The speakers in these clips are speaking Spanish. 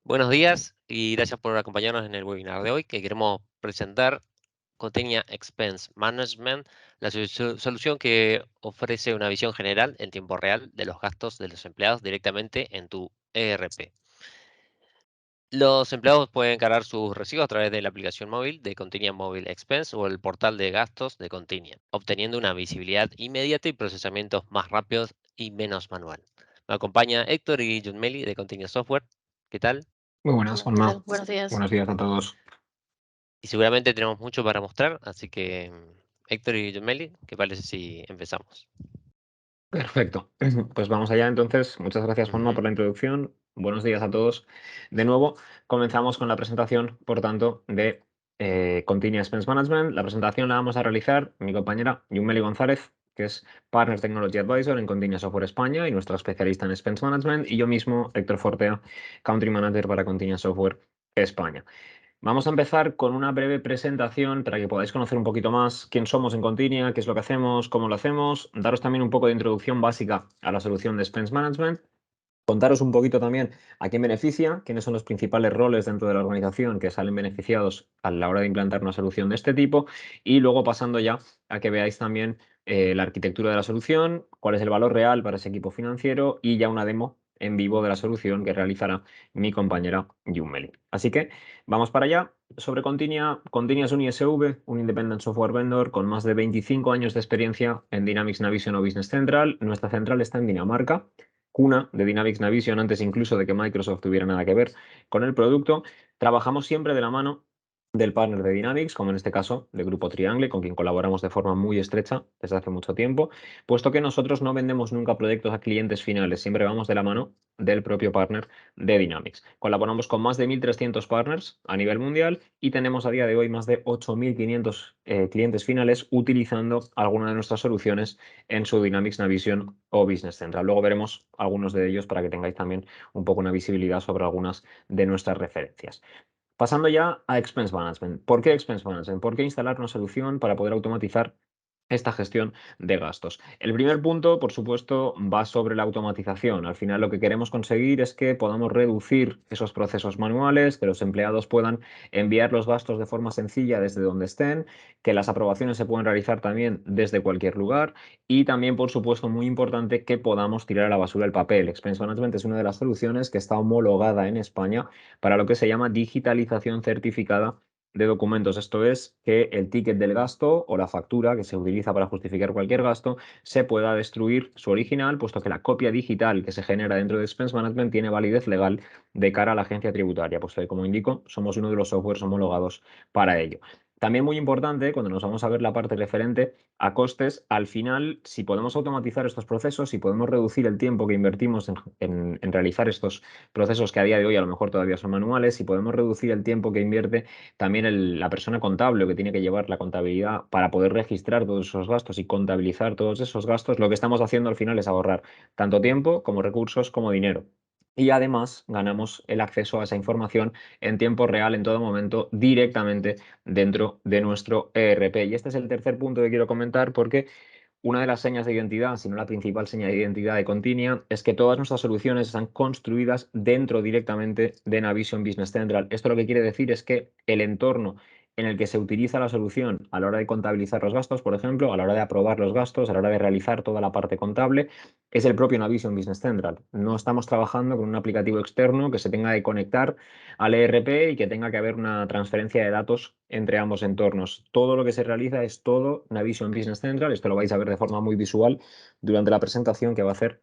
Buenos días y gracias por acompañarnos en el webinar de hoy que queremos presentar Container Expense Management, la solución que ofrece una visión general en tiempo real de los gastos de los empleados directamente en tu ERP. Los empleados pueden cargar sus recibos a través de la aplicación móvil de Continia Mobile Expense o el portal de gastos de Continia, obteniendo una visibilidad inmediata y procesamientos más rápidos y menos manual. Me acompaña Héctor y Junmeli de Continia Software. ¿Qué tal? Muy buenas, Hola, ¿qué Juanma. tal? Buenos días. Buenos días a todos. Y seguramente tenemos mucho para mostrar, así que Héctor y Yomeli, ¿qué parece si empezamos? Perfecto. Pues vamos allá entonces. Muchas gracias, Juanma, Ujú. por la introducción. Buenos días a todos. De nuevo, comenzamos con la presentación, por tanto, de Continuous Expense Management. La presentación la vamos a realizar mi compañera Yumeli González, que es Partner Technology Advisor en Continuous Software España y nuestra especialista en Expense Management, y yo mismo, Héctor Fortea, Country Manager para Continuous Software España. Vamos a empezar con una breve presentación para que podáis conocer un poquito más quién somos en Continia, qué es lo que hacemos, cómo lo hacemos, daros también un poco de introducción básica a la solución de Expense Management, contaros un poquito también a quién beneficia, quiénes son los principales roles dentro de la organización que salen beneficiados a la hora de implantar una solución de este tipo y luego pasando ya a que veáis también la arquitectura de la solución, cuál es el valor real para ese equipo financiero y ya una demo en vivo de la solución que realizará mi compañera Yumeli. Así que vamos para allá. Sobre Continia, Continia es un ISV, un Independent Software Vendor con más de 25 años de experiencia en Dynamics Navision o Business Central. Nuestra central está en Dinamarca, cuna de Dynamics Navision antes incluso de que Microsoft tuviera nada que ver con el producto. Trabajamos siempre de la mano del partner de Dynamics, como en este caso de Grupo Triangle, con quien colaboramos de forma muy estrecha desde hace mucho tiempo, puesto que nosotros no vendemos nunca proyectos a clientes finales, siempre vamos de la mano del propio partner de Dynamics. Colaboramos con más de 1.300 partners a nivel mundial y tenemos a día de hoy más de 8.500 clientes finales utilizando alguna de nuestras soluciones en su Dynamics Navision o Business Central. Luego veremos algunos de ellos para que tengáis también un poco una visibilidad sobre algunas de nuestras referencias. Pasando ya a Expense Management. ¿Por qué Expense Management? ¿Por qué instalar una solución para poder automatizar esta gestión de gastos? El primer punto, por supuesto, va sobre la automatización. Al final lo que queremos conseguir es que podamos reducir esos procesos manuales, que los empleados puedan enviar los gastos de forma sencilla desde donde estén, que las aprobaciones se puedan realizar también desde cualquier lugar y también, por supuesto, muy importante, que podamos tirar a la basura el papel. Expense Management es una de las soluciones que está homologada en España para lo que se llama digitalización certificada de documentos. Esto es que el ticket del gasto o la factura que se utiliza para justificar cualquier gasto se pueda destruir su original, puesto que la copia digital que se genera dentro de Expense Management tiene validez legal de cara a la agencia tributaria, puesto que, como indico, somos uno de los softwares homologados para ello. También muy importante, cuando nos vamos a ver la parte referente a costes, al final, si podemos automatizar estos procesos, si podemos reducir el tiempo que invertimos en realizar estos procesos que a día de hoy a lo mejor todavía son manuales, si podemos reducir el tiempo que invierte también la persona contable que tiene que llevar la contabilidad para poder registrar todos esos gastos y contabilizar todos esos gastos, lo que estamos haciendo al final es ahorrar tanto tiempo como recursos como dinero. Y además ganamos el acceso a esa información en tiempo real, en todo momento, directamente dentro de nuestro ERP. Y este es el tercer punto que quiero comentar porque una de las señas de identidad, si no la principal seña de identidad de Continia, es que todas nuestras soluciones están construidas dentro directamente de Navision Business Central. Esto lo que quiere decir es que el entorno en el que se utiliza la solución a la hora de contabilizar los gastos, por ejemplo, a la hora de aprobar los gastos, a la hora de realizar toda la parte contable, es el propio Navision Business Central. No estamos trabajando con un aplicativo externo que se tenga que conectar al ERP y que tenga que haber una transferencia de datos entre ambos entornos. Todo lo que se realiza es todo Navision Business Central. Esto lo vais a ver de forma muy visual durante la presentación que va a hacer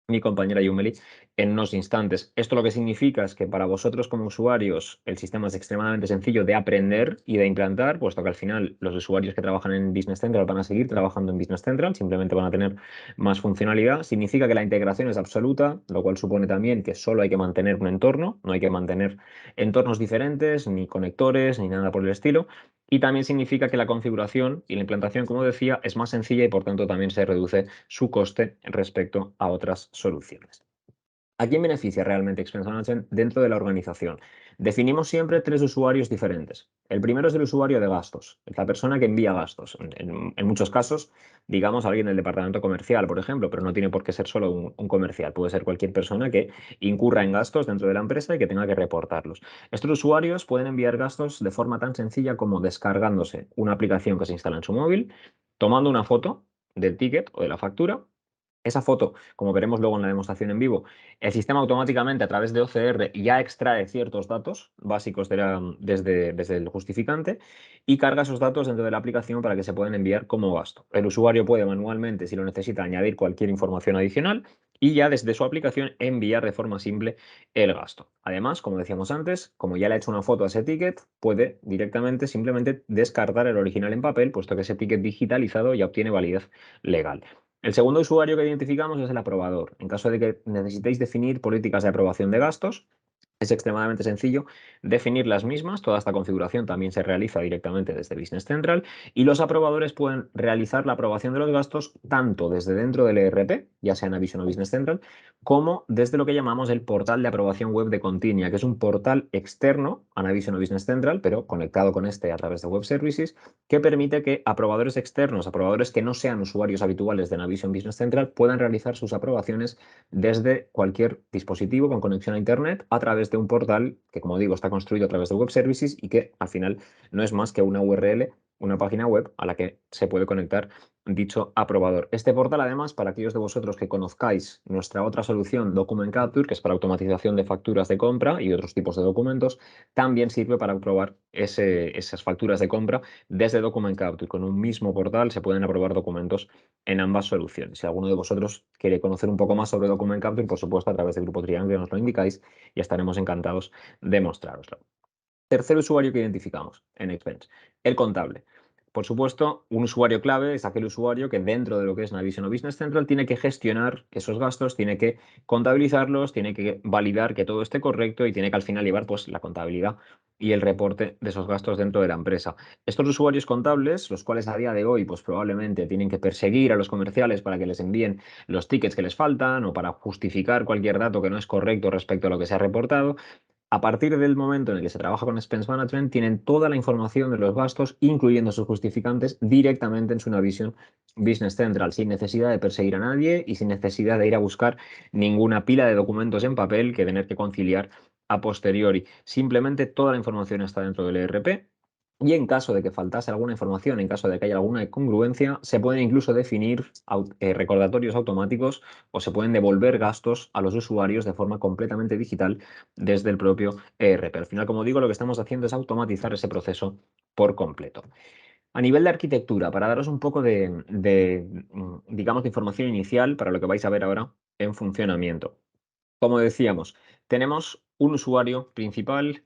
mi compañera Yumeli en unos instantes. Esto lo que significa es que para vosotros como usuarios el sistema es extremadamente sencillo de aprender y de implantar, puesto que al final los usuarios que trabajan en Business Central van a seguir trabajando en Business Central, simplemente van a tener más funcionalidad. Significa que la integración es absoluta, lo cual supone también que solo hay que mantener un entorno, no hay que mantener entornos diferentes, ni conectores, ni nada por el estilo. Y también significa que la configuración y la implantación, como decía, es más sencilla y por tanto también se reduce su coste respecto a otras soluciones. ¿A quién beneficia realmente Expense Management dentro de la organización? Definimos siempre tres usuarios diferentes. El primero es el usuario de gastos, es la persona que envía gastos. En muchos casos, digamos alguien del departamento comercial, por ejemplo, pero no tiene por qué ser solo un comercial, puede ser cualquier persona que incurra en gastos dentro de la empresa y que tenga que reportarlos. Estos usuarios pueden enviar gastos de forma tan sencilla como descargándose una aplicación que se instala en su móvil, tomando una foto del ticket o de la factura. Esa foto, como veremos luego en la demostración en vivo, el sistema automáticamente a través de OCR ya extrae ciertos datos básicos desde el justificante y carga esos datos dentro de la aplicación para que se puedan enviar como gasto. El usuario puede manualmente, si lo necesita, añadir cualquier información adicional y ya desde su aplicación enviar de forma simple el gasto. Además, como decíamos antes, como ya le ha hecho una foto a ese ticket, puede directamente simplemente descartar el original en papel, puesto que ese ticket digitalizado ya obtiene validez legal. El segundo usuario que identificamos es el aprobador. En caso de que necesitéis definir políticas de aprobación de gastos, es extremadamente sencillo definir las mismas. Toda esta configuración también se realiza directamente desde Business Central y los aprobadores pueden realizar la aprobación de los gastos tanto desde dentro del ERP, ya sea en Navision o Business Central, como desde lo que llamamos el portal de aprobación web de Continia, que es un portal externo a Navision o Business Central, pero conectado con este a través de Web Services, que permite que aprobadores externos, aprobadores que no sean usuarios habituales de Navision Business Central, puedan realizar sus aprobaciones desde cualquier dispositivo con conexión a Internet a través de un portal que, como digo, está construido a través de Web Services y que al final no es más que una URL, una página web a la que se puede conectar dicho aprobador. Este portal, además, para aquellos de vosotros que conozcáis nuestra otra solución, Document Capture, que es para automatización de facturas de compra y otros tipos de documentos, también sirve para aprobar esas facturas de compra desde Document Capture. Con un mismo portal se pueden aprobar documentos en ambas soluciones. Si alguno de vosotros quiere conocer un poco más sobre Document Capture, por supuesto, a través del Grupo Triangle nos lo indicáis y estaremos encantados de mostraroslo. Tercer usuario que identificamos en Expense, el contable. Por supuesto, un usuario clave es aquel usuario que dentro de lo que es Navision o Business Central tiene que gestionar esos gastos, tiene que contabilizarlos, tiene que validar que todo esté correcto y tiene que al final llevar pues, la contabilidad y el reporte de esos gastos dentro de la empresa. Estos usuarios contables, los cuales a día de hoy pues, probablemente tienen que perseguir a los comerciales para que les envíen los tickets que les faltan o para justificar cualquier dato que no es correcto respecto a lo que se ha reportado, a partir del momento en el que se trabaja con Expense Management, tienen toda la información de los gastos, incluyendo sus justificantes, directamente en su Navision Business Central, sin necesidad de perseguir a nadie y sin necesidad de ir a buscar ninguna pila de documentos en papel que tener que conciliar a posteriori. Simplemente toda la información está dentro del ERP. Y en caso de que faltase alguna información, en caso de que haya alguna incongruencia, se pueden incluso definir recordatorios automáticos o se pueden devolver gastos a los usuarios de forma completamente digital desde el propio ERP. Al final, como digo, lo que estamos haciendo es automatizar ese proceso por completo. A nivel de arquitectura, para daros un poco digamos, de información inicial para lo que vais a ver ahora en funcionamiento. Como decíamos, tenemos un usuario principal,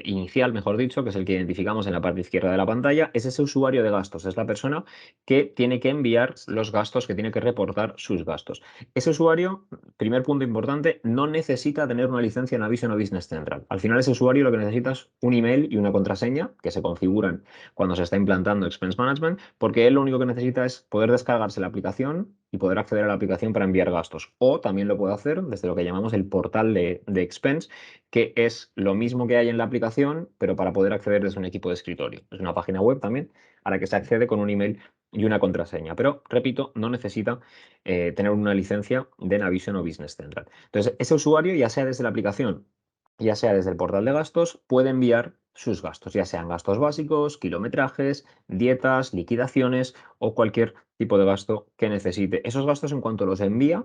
inicial, mejor dicho, que es el que identificamos en la parte izquierda de la pantalla. Es ese usuario de gastos, es la persona que tiene que enviar los gastos, que tiene que reportar sus gastos. Ese usuario, primer punto importante, no necesita tener una licencia en Navision o Business Central. Al final, ese usuario lo que necesita es un email y una contraseña que se configuran cuando se está implantando Expense Management, porque él lo único que necesita es poder descargarse la aplicación y poder acceder a la aplicación para enviar gastos. O también lo puede hacer desde lo que llamamos el portal de Expense, que es lo mismo que hay en la aplicación, pero para poder acceder desde un equipo de escritorio. Es una página web también a la que se accede con un email y una contraseña. Pero, repito, no necesita tener una licencia de Navision o Business Central. Entonces, ese usuario, ya sea desde la aplicación, ya sea desde el portal de gastos, puede enviar sus gastos, ya sean gastos básicos, kilometrajes, dietas, liquidaciones o cualquier tipo de gasto que necesite. Esos gastos, en cuanto los envía,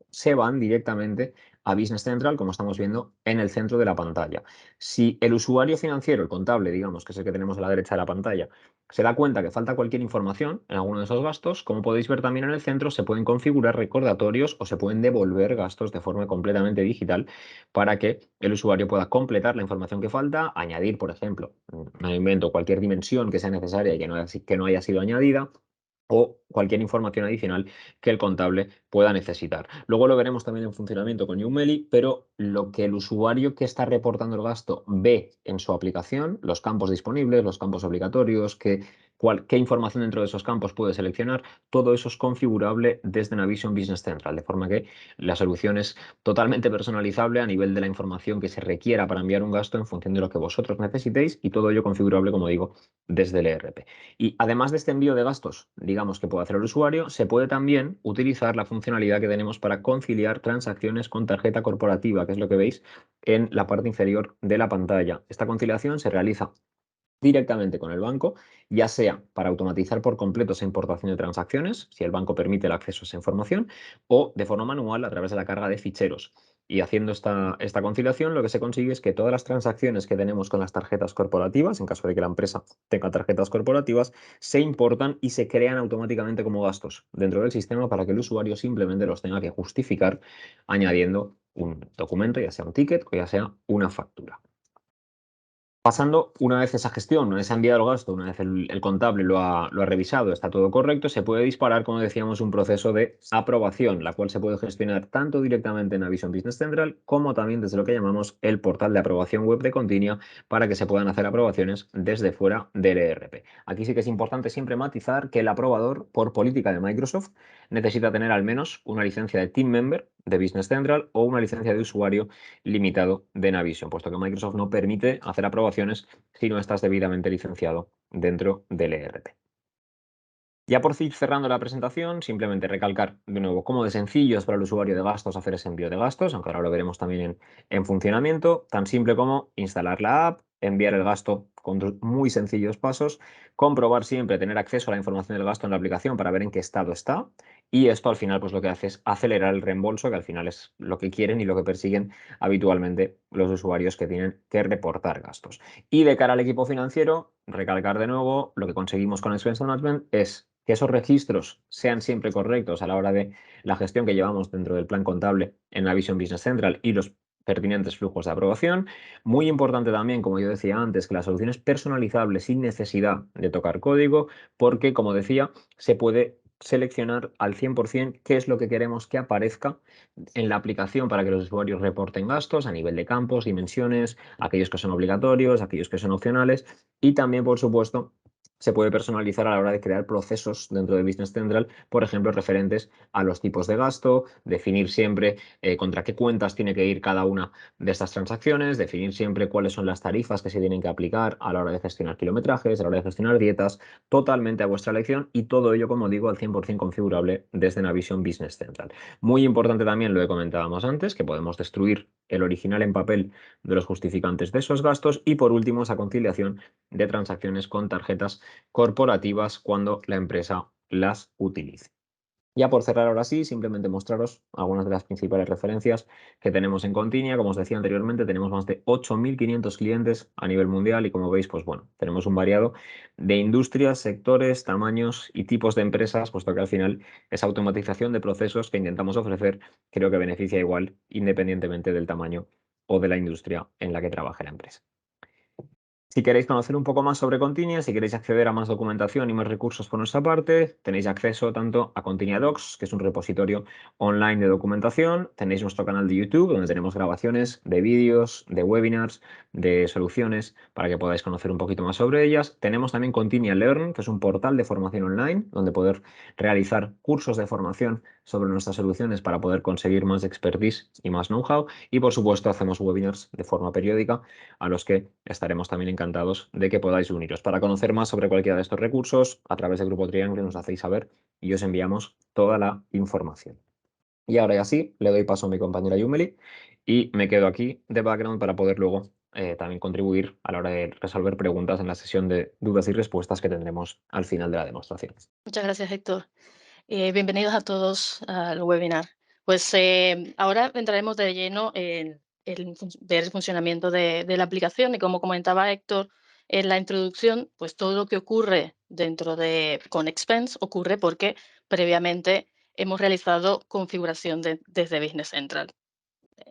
se van directamente a Business Central, como estamos viendo en el centro de la pantalla. Si el usuario financiero, el contable, digamos, que es el que tenemos a la derecha de la pantalla, se da cuenta que falta cualquier información en alguno de esos gastos, como podéis ver también en el centro, se pueden configurar recordatorios o se pueden devolver gastos de forma completamente digital para que el usuario pueda completar la información que falta, añadir, por ejemplo, me invento cualquier dimensión que sea necesaria y que no haya sido añadida, o cualquier información adicional que el contable pueda necesitar. Luego lo veremos también en funcionamiento con Umeli, pero lo que el usuario que está reportando el gasto ve en su aplicación, los campos disponibles, los campos obligatorios, qué qué información dentro de esos campos puede seleccionar, todo eso es configurable desde Navision Business Central, de forma que la solución es totalmente personalizable a nivel de la información que se requiera para enviar un gasto en función de lo que vosotros necesitéis y todo ello configurable, como digo, desde el ERP. Y además de este envío de gastos, digamos que puede hacer el usuario, se puede también utilizar la funcionalidad que tenemos para conciliar transacciones con tarjeta corporativa, que es lo que veis en la parte inferior de la pantalla. Esta conciliación se realiza directamente con el banco, ya sea para automatizar por completo esa importación de transacciones, si el banco permite el acceso a esa información, o de forma manual a través de la carga de ficheros. Y haciendo esta conciliación, lo que se consigue es que todas las transacciones que tenemos con las tarjetas corporativas, en caso de que la empresa tenga tarjetas corporativas, se importan y se crean automáticamente como gastos dentro del sistema para que el usuario simplemente los tenga que justificar añadiendo un documento, ya sea un ticket o ya sea una factura. Pasando, una vez esa gestión, una vez se ha enviado el gasto, una vez el contable lo ha revisado, está todo correcto, se puede disparar, como decíamos, un proceso de aprobación, la cual se puede gestionar tanto directamente en Navision Business Central como también desde lo que llamamos el portal de aprobación web de Continia para que se puedan hacer aprobaciones desde fuera del ERP. Aquí sí que es importante siempre matizar que el aprobador, por política de Microsoft, necesita tener al menos una licencia de Team Member de Business Central o una licencia de usuario limitado de Navision, puesto que Microsoft no permite hacer aprobaciones si no estás debidamente licenciado dentro del ERP. Ya por ir cerrando la presentación, simplemente recalcar de nuevo cómo de sencillo es para el usuario de gastos hacer ese envío de gastos, aunque ahora lo veremos también en funcionamiento, tan simple como instalar la app, enviar el gasto con dos muy sencillos pasos, comprobar siempre, tener acceso a la información del gasto en la aplicación para ver en qué estado está, y esto al final pues lo que hace es acelerar el reembolso, que al final es lo que quieren y lo que persiguen habitualmente los usuarios que tienen que reportar gastos. Y de cara al equipo financiero, recalcar de nuevo, lo que conseguimos con Expense Management es que esos registros sean siempre correctos a la hora de la gestión que llevamos dentro del plan contable en la Vision Business Central y los pertinentes flujos de aprobación. Muy importante también, como yo decía antes, que la solución es personalizable sin necesidad de tocar código, porque, como decía, se puede seleccionar al 100% qué es lo que queremos que aparezca en la aplicación para que los usuarios reporten gastos a nivel de campos, dimensiones, aquellos que son obligatorios, aquellos que son opcionales y también, por supuesto, se puede personalizar a la hora de crear procesos dentro de Business Central, por ejemplo, referentes a los tipos de gasto, definir siempre contra qué cuentas tiene que ir cada una de estas transacciones, definir siempre cuáles son las tarifas que se tienen que aplicar a la hora de gestionar kilometrajes, a la hora de gestionar dietas, totalmente a vuestra elección y todo ello, como digo, al 100% configurable desde Navision Business Central. Muy importante también lo que comentábamos antes, que podemos destruir el original en papel de los justificantes de esos gastos y por último esa conciliación de transacciones con tarjetas corporativas cuando la empresa las utilice. Ya por cerrar ahora sí, simplemente mostraros algunas de las principales referencias que tenemos en Continia. Como os decía anteriormente, tenemos más de 8.500 clientes a nivel mundial y como veis, pues bueno, tenemos un variado de industrias, sectores, tamaños y tipos de empresas, puesto que al final esa automatización de procesos que intentamos ofrecer creo que beneficia igual independientemente del tamaño o de la industria en la que trabaje la empresa. Si queréis conocer un poco más sobre Continia, si queréis acceder a más documentación y más recursos por nuestra parte, tenéis acceso tanto a Continia Docs, que es un repositorio online de documentación, tenéis nuestro canal de YouTube, donde tenemos grabaciones de vídeos, de webinars, de soluciones, para que podáis conocer un poquito más sobre ellas. Tenemos también Continia Learn, que es un portal de formación online, donde poder realizar cursos de formación sobre nuestras soluciones para poder conseguir más expertise y más know-how. Y por supuesto, hacemos webinars de forma periódica a los que estaremos también encantados de que podáis uniros. Para conocer más sobre cualquiera de estos recursos, a través del Grupo Triángulo nos hacéis saber y os enviamos toda la información. Y ahora ya sí, le doy paso a mi compañera Yumeli y me quedo aquí de background para poder luego también contribuir a la hora de resolver preguntas en la sesión de dudas y respuestas que tendremos al final de la demostración. Muchas gracias, Héctor. Bienvenidos a todos al webinar. Pues ahora entraremos de lleno en ver el funcionamiento de la aplicación y como comentaba Héctor en la introducción, pues todo lo que ocurre dentro de con Expense ocurre porque previamente hemos realizado configuración desde Business Central.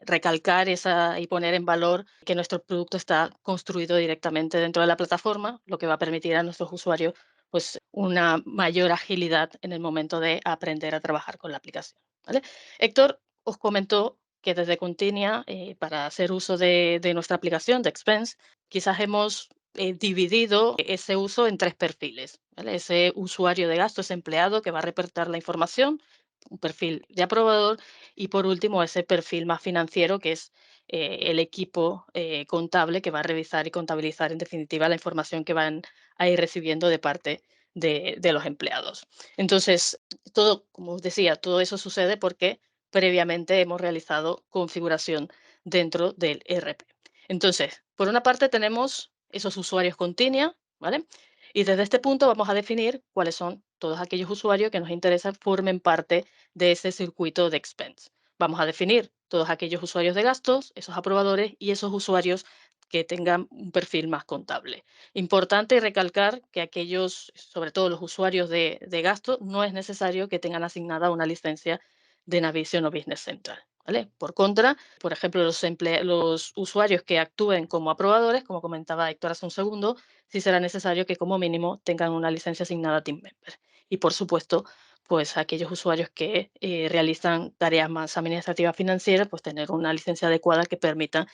Recalcar esa y poner en valor que nuestro producto está construido directamente dentro de la plataforma, lo que va a permitir a nuestros usuarios pues, una mayor agilidad en el momento de aprender a trabajar con la aplicación. ¿Vale? Héctor os comentó que desde Continia, para hacer uso de nuestra aplicación de Expense, quizás hemos dividido ese uso en 3 perfiles, ¿vale? Ese usuario de gasto, ese empleado que va a reportar la información, un perfil de aprobador, y por último, ese perfil más financiero, que es el equipo contable que va a revisar y contabilizar, en definitiva, la información que van a ir recibiendo de parte de los empleados. Entonces, todo, como os decía, todo eso sucede porque previamente hemos realizado configuración dentro del ERP. Entonces, por una parte tenemos esos usuarios con Tinia, ¿vale? Y desde este punto vamos a definir cuáles son todos aquellos usuarios que nos interesan formen parte de ese circuito de expense. Vamos a definir todos aquellos usuarios de gastos, esos aprobadores y esos usuarios que tengan un perfil más contable. Importante recalcar que aquellos, sobre todo los usuarios de gasto, no es necesario que tengan asignada una licencia de Navision o Business Central, ¿vale? Por contra, por ejemplo, los usuarios que actúen como aprobadores, como comentaba Héctor hace un segundo, sí será necesario que como mínimo tengan una licencia asignada Team Member. Y por supuesto, pues aquellos usuarios que realizan tareas más administrativas financieras, pues tener una licencia adecuada que permita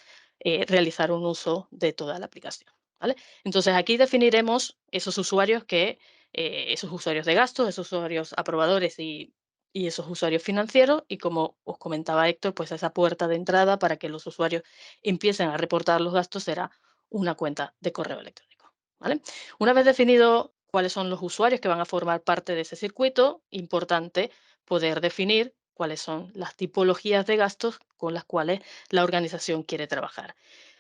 realizar un uso de toda la aplicación, ¿vale? Entonces aquí definiremos esos usuarios esos usuarios de gastos, esos usuarios aprobadores y esos usuarios financieros, y como os comentaba Héctor, pues esa puerta de entrada para que los usuarios empiecen a reportar los gastos será una cuenta de correo electrónico, ¿vale? Una vez definido cuáles son los usuarios que van a formar parte de ese circuito, importante poder definir cuáles son las tipologías de gastos con las cuales la organización quiere trabajar.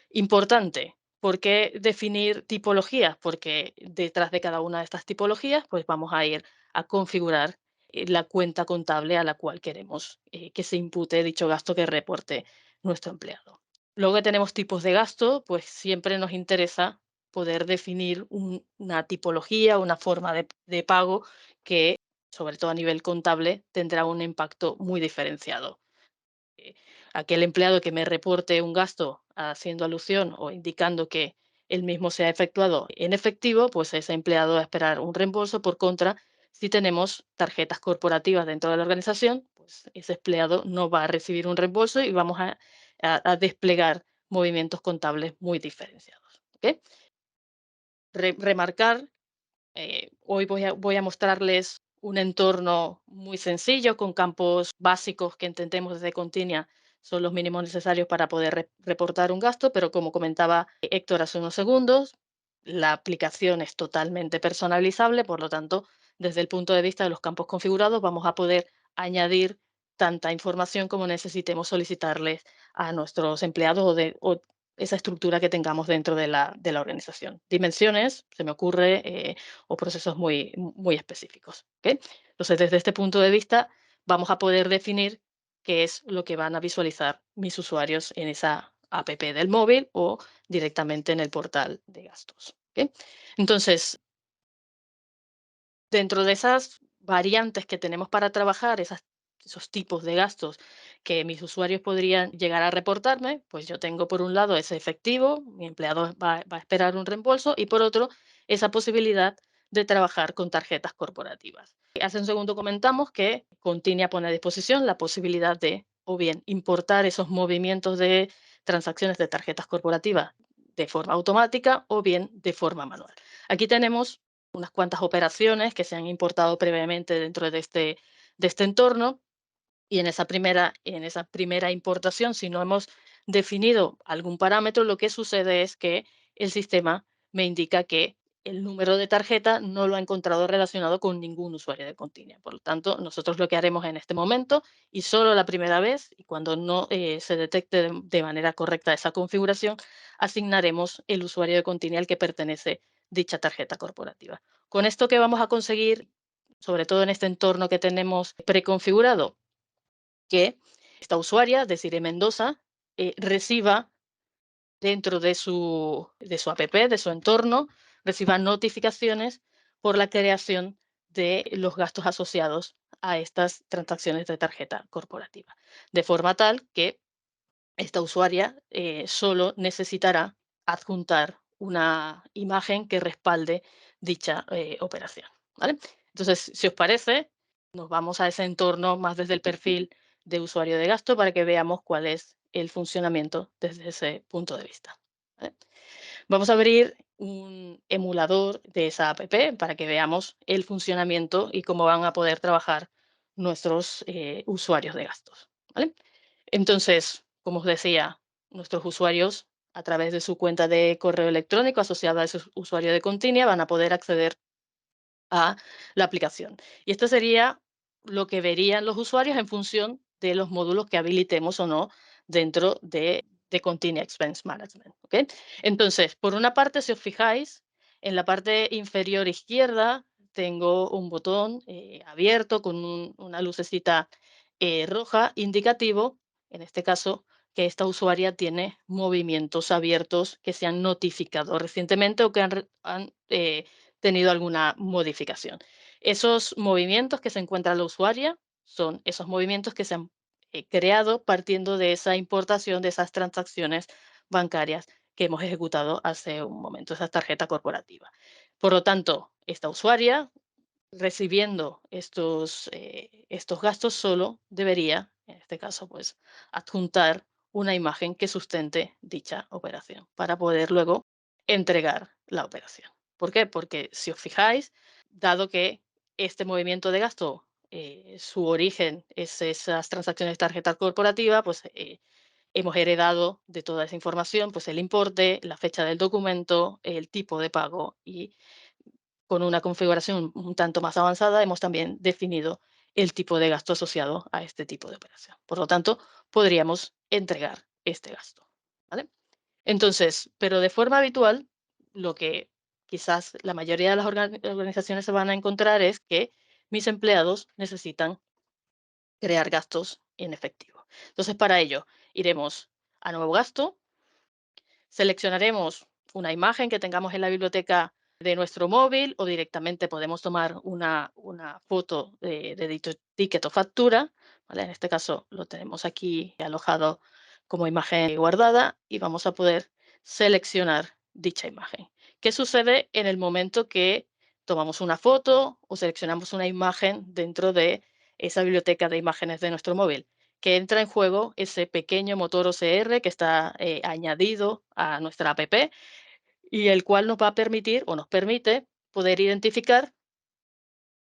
Importante, ¿por qué definir tipologías? Porque detrás de cada una de estas tipologías, pues vamos a ir a configurar la cuenta contable a la cual queremos que se impute dicho gasto que reporte nuestro empleado. Luego que tenemos tipos de gasto, pues siempre nos interesa poder definir una tipología, una forma de pago que, sobre todo a nivel contable, tendrá un impacto muy diferenciado. Aquel empleado que me reporte un gasto haciendo alusión o indicando que el mismo se ha efectuado en efectivo, pues ese empleado va a esperar un reembolso. Por contra, si tenemos tarjetas corporativas dentro de la organización, pues ese empleado no va a recibir un reembolso y vamos a desplegar movimientos contables muy diferenciados. ¿Ok? Remarcar hoy voy a mostrarles un entorno muy sencillo con campos básicos que entendemos desde Continia son los mínimos necesarios para poder reportar un gasto, pero como comentaba Héctor hace unos segundos, la aplicación es totalmente personalizable, por lo tanto, desde el punto de vista de los campos configurados, vamos a poder añadir tanta información como necesitemos solicitarles a nuestros empleados o esa estructura que tengamos dentro de la organización. Dimensiones, se me ocurre, o procesos muy específicos. ¿Ok? Entonces, desde este punto de vista, vamos a poder definir qué es lo que van a visualizar mis usuarios en esa app del móvil o directamente en el portal de gastos. ¿Ok? Entonces, dentro de esas variantes que tenemos para trabajar, esos tipos de gastos que mis usuarios podrían llegar a reportarme, pues yo tengo por un lado ese efectivo, mi empleado va a esperar un reembolso, y por otro, esa posibilidad de trabajar con tarjetas corporativas. Hace un segundo comentamos que Continia pone a disposición la posibilidad de o bien importar esos movimientos de transacciones de tarjetas corporativas de forma automática o bien de forma manual. Aquí tenemos unas cuantas operaciones que se han importado previamente dentro de este entorno, y en esa primera importación, si no hemos definido algún parámetro, lo que sucede es que el sistema me indica que el número de tarjeta no lo ha encontrado relacionado con ningún usuario de Continia. Por lo tanto, nosotros lo que haremos en este momento, y solo la primera vez, y cuando no se detecte de manera correcta esa configuración, asignaremos el usuario de Continia al que pertenece dicha tarjeta corporativa. Con esto, ¿qué vamos a conseguir? Sobre todo en este entorno que tenemos preconfigurado, que esta usuaria, Desiree Mendoza, reciba dentro de su app, de su entorno, reciba notificaciones por la creación de los gastos asociados a estas transacciones de tarjeta corporativa. De forma tal que esta usuaria solo necesitará adjuntar una imagen que respalde dicha operación, ¿vale? Entonces, si os parece, nos vamos a ese entorno más desde el perfil de usuario de gasto para que veamos cuál es el funcionamiento desde ese punto de vista, ¿vale? Vamos a abrir un emulador de esa app para que veamos el funcionamiento y cómo van a poder trabajar nuestros usuarios de gastos, ¿vale? Entonces, como os decía, nuestros usuarios, a través de su cuenta de correo electrónico asociada a ese usuario de Continia, van a poder acceder a la aplicación. Y esto sería lo que verían los usuarios en función de los módulos que habilitemos o no dentro de Continia Expense Management. ¿Ok? Entonces, por una parte, si os fijáis, en la parte inferior izquierda tengo un botón abierto con una lucecita roja indicativo, en este caso, que esta usuaria tiene movimientos abiertos que se han notificado recientemente o que han tenido alguna modificación. Esos movimientos que se encuentra la usuaria son esos movimientos que se han creado partiendo de esa importación de esas transacciones bancarias que hemos ejecutado hace un momento, esa tarjeta corporativa. Por lo tanto, esta usuaria recibiendo estos gastos solo debería, en este caso, pues adjuntar una imagen que sustente dicha operación para poder luego entregar la operación. ¿Por qué? Porque si os fijáis, dado que este movimiento de gasto, su origen es esas transacciones de tarjeta corporativa, pues hemos heredado de toda esa información pues el importe, la fecha del documento, el tipo de pago y con una configuración un tanto más avanzada hemos también definido el tipo de gasto asociado a este tipo de operación. Por lo tanto, podríamos entregar este gasto, ¿vale? Entonces, pero de forma habitual, lo que quizás la mayoría de las organizaciones se van a encontrar es que mis empleados necesitan crear gastos en efectivo. Entonces, para ello, iremos a nuevo gasto, seleccionaremos una imagen que tengamos en la biblioteca de nuestro móvil o directamente podemos tomar una foto de dicho ticket o factura, ¿vale? En este caso lo tenemos aquí alojado como imagen guardada y vamos a poder seleccionar dicha imagen. ¿Qué sucede en el momento que tomamos una foto o seleccionamos una imagen dentro de esa biblioteca de imágenes de nuestro móvil? Que entra en juego ese pequeño motor OCR que está añadido a nuestra app y el cual nos va a permitir o nos permite poder identificar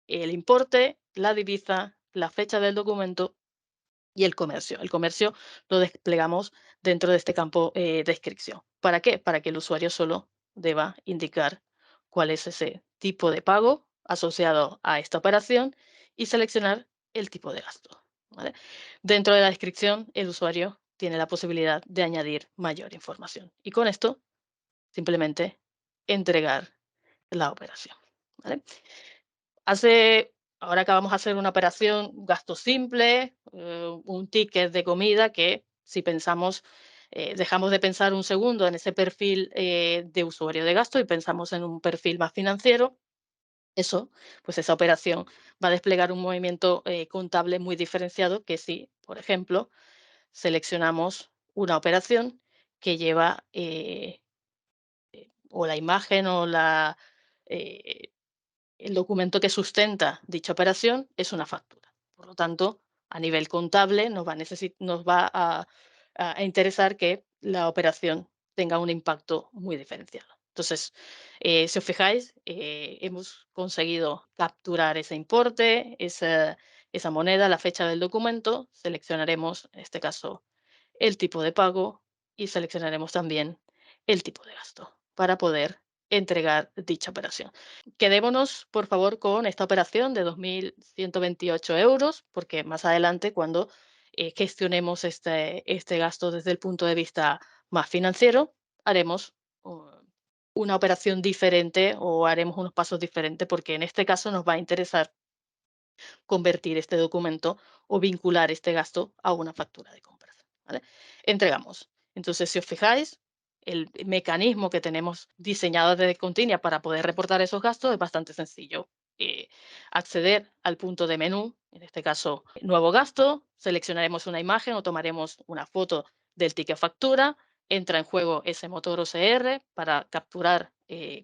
el importe, la divisa, la fecha del documento y el comercio. El comercio lo desplegamos dentro de este campo de inscripción. ¿Para qué? Para que el usuario solo deba indicar cuál es ese tipo de pago asociado a esta operación y seleccionar el tipo de gasto, ¿vale? Dentro de la descripción, el usuario tiene la posibilidad de añadir mayor información y con esto simplemente entregar la operación, ¿vale? Ahora acabamos de hacer una operación, gasto simple, un ticket de comida que si pensamos, dejamos de pensar un segundo en ese perfil de usuario de gasto y pensamos en un perfil más financiero, pues esa operación va a desplegar un movimiento contable muy diferenciado que si, por ejemplo, seleccionamos una operación que lleva o la imagen o eh, el documento que sustenta dicha operación es una factura. Por lo tanto, a nivel contable nos va a interesar que la operación tenga un impacto muy diferenciado. Entonces, si os fijáis, hemos conseguido capturar ese importe, esa moneda, la fecha del documento, seleccionaremos, en este caso, el tipo de pago y seleccionaremos también el tipo de gasto para poder entregar dicha operación. Quedémonos, por favor, con esta operación de 2.128 euros, porque más adelante, cuando gestionemos este gasto desde el punto de vista más financiero, haremos una operación diferente o haremos unos pasos diferentes, porque en este caso nos va a interesar convertir este documento o vincular este gasto a una factura de compras, ¿vale? Entregamos. Entonces, si os fijáis, el mecanismo que tenemos diseñado desde Continia para poder reportar esos gastos es bastante sencillo. Acceder al punto de menú, en este caso, nuevo gasto, seleccionaremos una imagen o tomaremos una foto del ticket factura, entra en juego ese motor OCR para capturar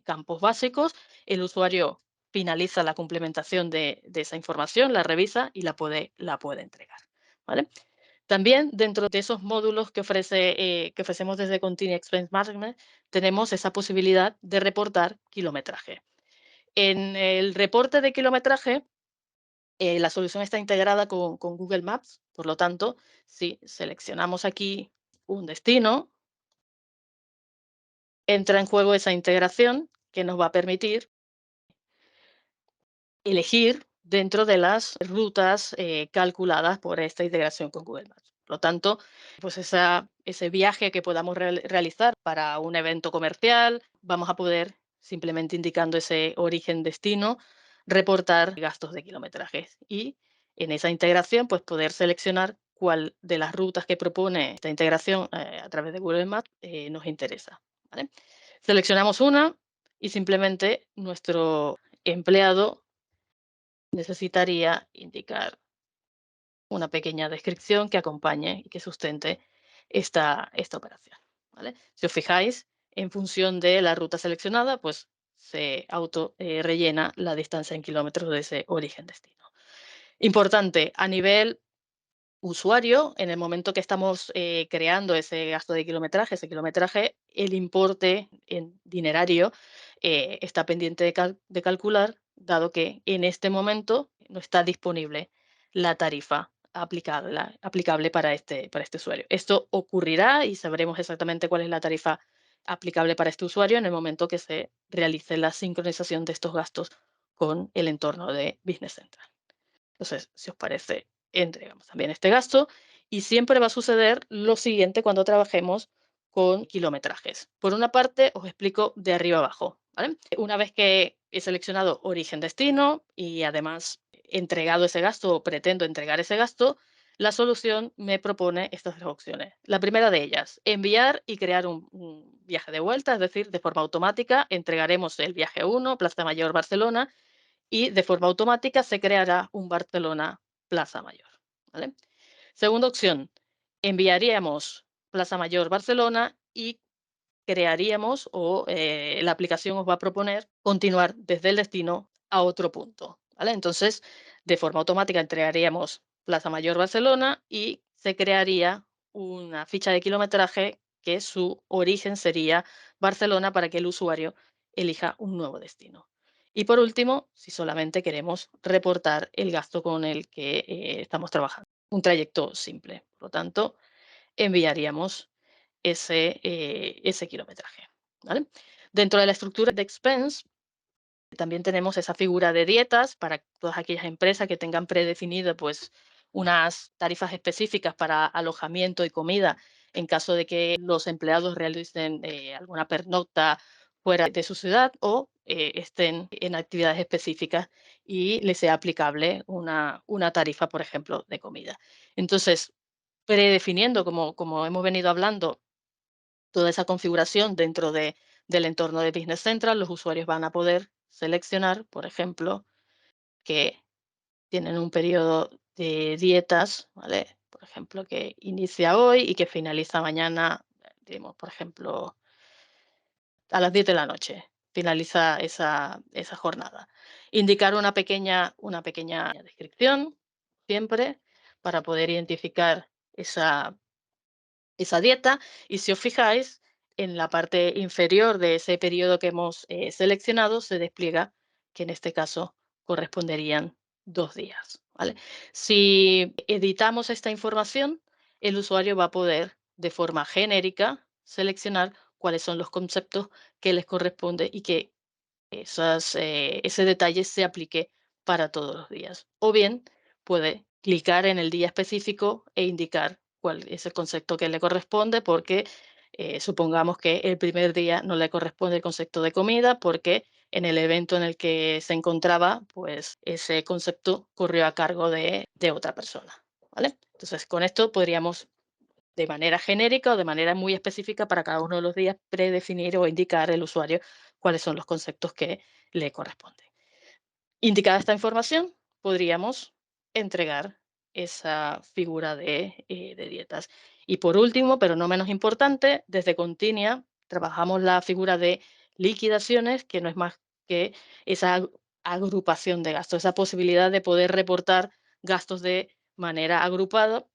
campos básicos, el usuario finaliza la complementación de esa información, la revisa y la puede entregar, ¿vale? También dentro de esos módulos que ofrecemos desde Continuous Expense Management, tenemos esa posibilidad de reportar kilometraje. En el reporte de kilometraje, la solución está integrada con Google Maps, por lo tanto, si seleccionamos aquí un destino, entra en juego esa integración que nos va a permitir elegir dentro de las rutas calculadas por esta integración con Google Maps. Por lo tanto, pues ese viaje que podamos realizar para un evento comercial, vamos a poder, simplemente indicando ese origen-destino, reportar gastos de kilometrajes. Y en esa integración, pues poder seleccionar cuál de las rutas que propone esta integración a través de Google Maps nos interesa. ¿Vale? Seleccionamos una y simplemente nuestro empleado necesitaría indicar una pequeña descripción que acompañe y que sustente esta operación. ¿Vale? Si os fijáis, en función de la ruta seleccionada, pues se auto rellena la distancia en kilómetros de ese origen-destino. Importante, a nivel usuario, en el momento que estamos creando ese gasto de kilometraje, ese kilometraje, el importe en dinerario está pendiente de calcular, dado que en este momento no está disponible la tarifa aplicable para este usuario. Esto ocurrirá y sabremos exactamente cuál es la tarifa aplicable para este usuario en el momento que se realice la sincronización de estos gastos con el entorno de Business Central. Entonces, si os parece, entregamos también este gasto y siempre va a suceder lo siguiente cuando trabajemos con kilometrajes. Por una parte, os explico de arriba abajo. ¿Vale? Una vez que he seleccionado origen-destino y además he entregado ese gasto o pretendo entregar ese gasto, la solución me propone estas dos opciones. La primera de ellas, enviar y crear un viaje de vuelta, es decir, de forma automática entregaremos el viaje 1, Plaza Mayor, Barcelona, y de forma automática se creará un Barcelona Plaza Mayor. ¿Vale? Segunda opción, enviaríamos Plaza Mayor Barcelona y crearíamos o la aplicación os va a proponer continuar desde el destino a otro punto. ¿Vale? Entonces, de forma automática entregaríamos Plaza Mayor Barcelona y se crearía una ficha de kilometraje que su origen sería Barcelona para que el usuario elija un nuevo destino. Y por último, si solamente queremos reportar el gasto con el que estamos trabajando, un trayecto simple. Por lo tanto, enviaríamos ese kilometraje. ¿Vale? Dentro de la estructura de expense, también tenemos esa figura de dietas para todas aquellas empresas que tengan predefinido pues, unas tarifas específicas para alojamiento y comida en caso de que los empleados realicen alguna pernocta fuera de su ciudad o estén en actividades específicas y les sea aplicable una tarifa, por ejemplo, de comida. Entonces, predefiniendo, como hemos venido hablando, toda esa configuración dentro del entorno de Business Central, los usuarios van a poder seleccionar, por ejemplo, que tienen un periodo de dietas, ¿vale? Por ejemplo, que inicia hoy y que finaliza mañana, digamos, por ejemplo, a las 10 de la noche. Finaliza esa jornada. Indicar una pequeña descripción siempre para poder identificar esa dieta. Y si os fijáis, en la parte inferior de ese periodo que hemos seleccionado se despliega que en este caso corresponderían 2 días. ¿Vale? Si editamos esta información, el usuario va a poder de forma genérica seleccionar cuáles son los conceptos que les corresponde y que ese detalle se aplique para todos los días. O bien puede clicar en el día específico e indicar cuál es el concepto que le corresponde, porque supongamos que el primer día no le corresponde el concepto de comida, porque en el evento en el que se encontraba, pues ese concepto corrió a cargo de otra persona. ¿Vale? Entonces, con esto podríamos de manera genérica o de manera muy específica para cada uno de los días predefinir o indicar al usuario cuáles son los conceptos que le corresponden. Indicada esta información, podríamos entregar esa figura de dietas. Y por último, pero no menos importante, desde Continia trabajamos la figura de liquidaciones, que no es más que esa agrupación de gastos, esa posibilidad de poder reportar gastos de manera agrupada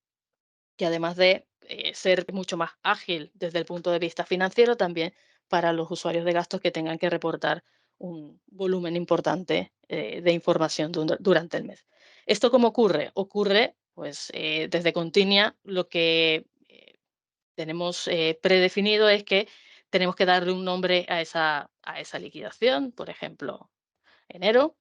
que además de ser mucho más ágil desde el punto de vista financiero, también para los usuarios de gastos que tengan que reportar un volumen importante de información durante el mes. ¿Esto cómo ocurre? Ocurre, pues, desde Continia lo que tenemos predefinido es que tenemos que darle un nombre a esa liquidación, por ejemplo, enero,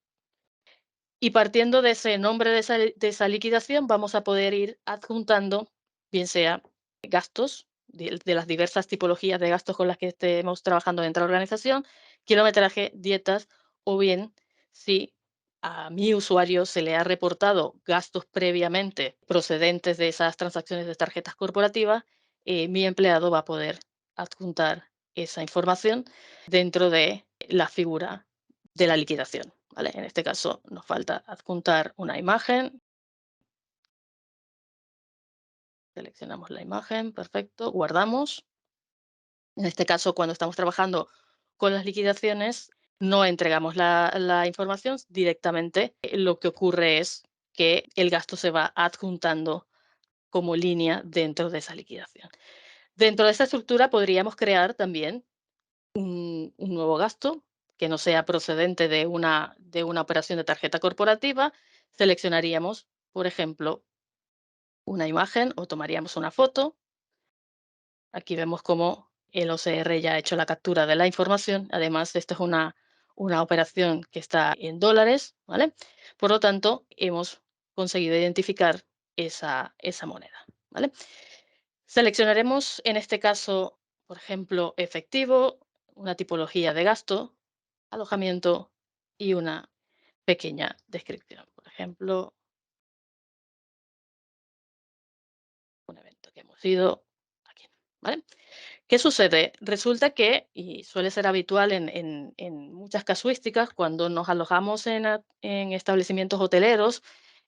y partiendo de ese nombre de esa liquidación, vamos a poder ir adjuntando, bien sea gastos de las diversas tipologías de gastos con las que estemos trabajando dentro de la organización, kilometraje, dietas, o bien si a mi usuario se le ha reportado gastos previamente procedentes de esas transacciones de tarjetas corporativas, mi empleado va a poder adjuntar esa información dentro de la figura de la liquidación, ¿vale? En este caso nos falta adjuntar una imagen. Seleccionamos la imagen, perfecto, guardamos. En este caso, cuando estamos trabajando con las liquidaciones, no entregamos la información directamente. Lo que ocurre es que el gasto se va adjuntando como línea dentro de esa liquidación. Dentro de esa estructura podríamos crear también un nuevo gasto que no sea procedente de una operación de tarjeta corporativa. Seleccionaríamos, por ejemplo, una imagen o tomaríamos una foto. Aquí vemos cómo el OCR ya ha hecho la captura de la información. Además, esto es una operación que está en dólares, ¿vale? Por lo tanto, hemos conseguido identificar esa moneda, ¿vale? Seleccionaremos en este caso, por ejemplo, efectivo, una tipología de gasto, alojamiento y una pequeña descripción. Por ejemplo, un evento que hemos ido aquí, ¿vale? ¿Qué sucede? Resulta que, y suele ser habitual en muchas casuísticas, cuando nos alojamos en establecimientos hoteleros,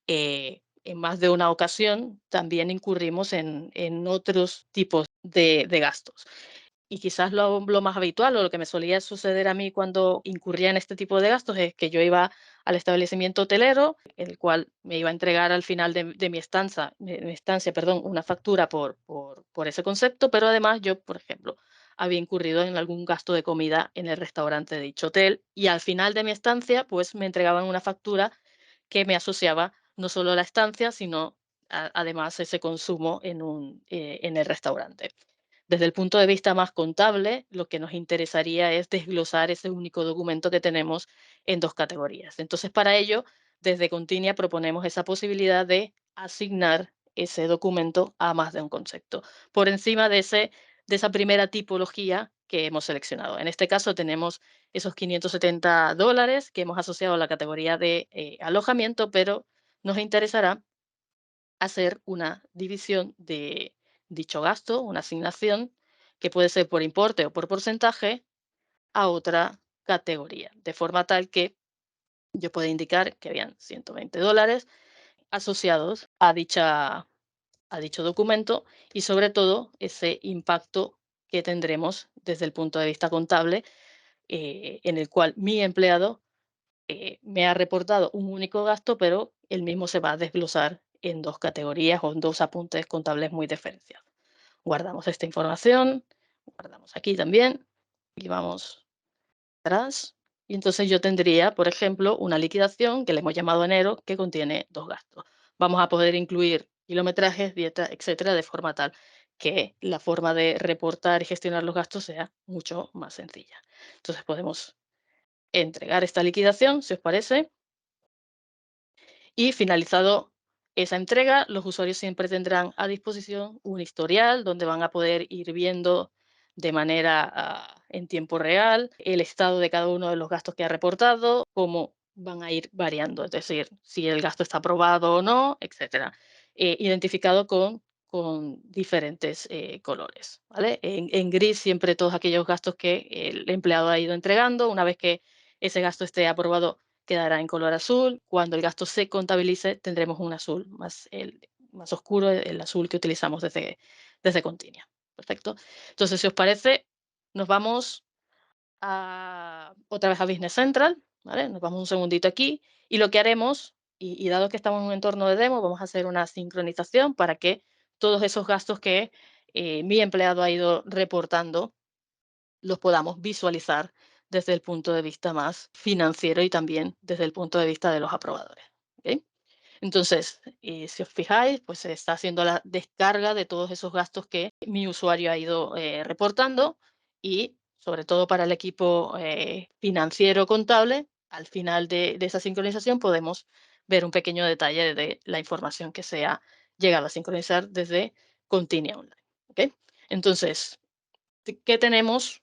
en más de una ocasión también incurrimos en otros tipos de gastos. Y quizás lo más habitual, o lo que me solía suceder a mí cuando incurría en este tipo de gastos, es que yo iba al establecimiento hotelero, el cual me iba a entregar al final de mi estancia, perdón, una factura por ese concepto, pero además yo, por ejemplo, había incurrido en algún gasto de comida en el restaurante de dicho hotel, y al final de mi estancia, pues me entregaban una factura que me asociaba no solo a la estancia, sino además ese consumo en el restaurante. Desde el punto de vista más contable, lo que nos interesaría es desglosar ese único documento que tenemos en dos categorías. Entonces, para ello, desde Continia proponemos esa posibilidad de asignar ese documento a más de un concepto, por encima de esa primera tipología que hemos seleccionado. En este caso tenemos esos $570 que hemos asociado a la categoría de alojamiento, pero nos interesará hacer una división de dicho gasto, una asignación, que puede ser por importe o por porcentaje, a otra categoría, de forma tal que yo pueda indicar que habían $120 asociados a dicho documento y sobre todo ese impacto que tendremos desde el punto de vista contable, en el cual mi empleado me ha reportado un único gasto, pero el mismo se va a desglosar en dos categorías o en dos apuntes contables muy diferenciados. Guardamos esta información, guardamos aquí también y vamos atrás. Y entonces yo tendría, por ejemplo, una liquidación que le hemos llamado enero que contiene dos gastos. Vamos a poder incluir kilometrajes, dieta, etcétera, de forma tal que la forma de reportar y gestionar los gastos sea mucho más sencilla. Entonces podemos entregar esta liquidación, si os parece, y finalizado esa entrega, los usuarios siempre tendrán a disposición un historial donde van a poder ir viendo de manera en tiempo real el estado de cada uno de los gastos que ha reportado, cómo van a ir variando, es decir, si el gasto está aprobado o no, etcétera. Identificado con diferentes colores, ¿vale? En gris siempre todos aquellos gastos que el empleado ha ido entregando. Una vez que ese gasto esté aprobado, quedará en color azul. Cuando el gasto se contabilice, tendremos un azul más oscuro, el azul que utilizamos desde Continia. Perfecto. Entonces, si os parece, nos vamos otra vez a Business Central, ¿vale? Nos vamos un segundito aquí y lo que haremos, y dado que estamos en un entorno de demo, vamos a hacer una sincronización para que todos esos gastos que mi empleado ha ido reportando, los podamos visualizar desde el punto de vista más financiero y también desde el punto de vista de los aprobadores. ¿Ok? Entonces, si os fijáis, pues se está haciendo la descarga de todos esos gastos que mi usuario ha ido reportando y sobre todo para el equipo financiero contable, al final de esa sincronización podemos ver un pequeño detalle de la información que se ha llegado a sincronizar desde Continia Online. ¿Ok? Entonces, ¿qué tenemos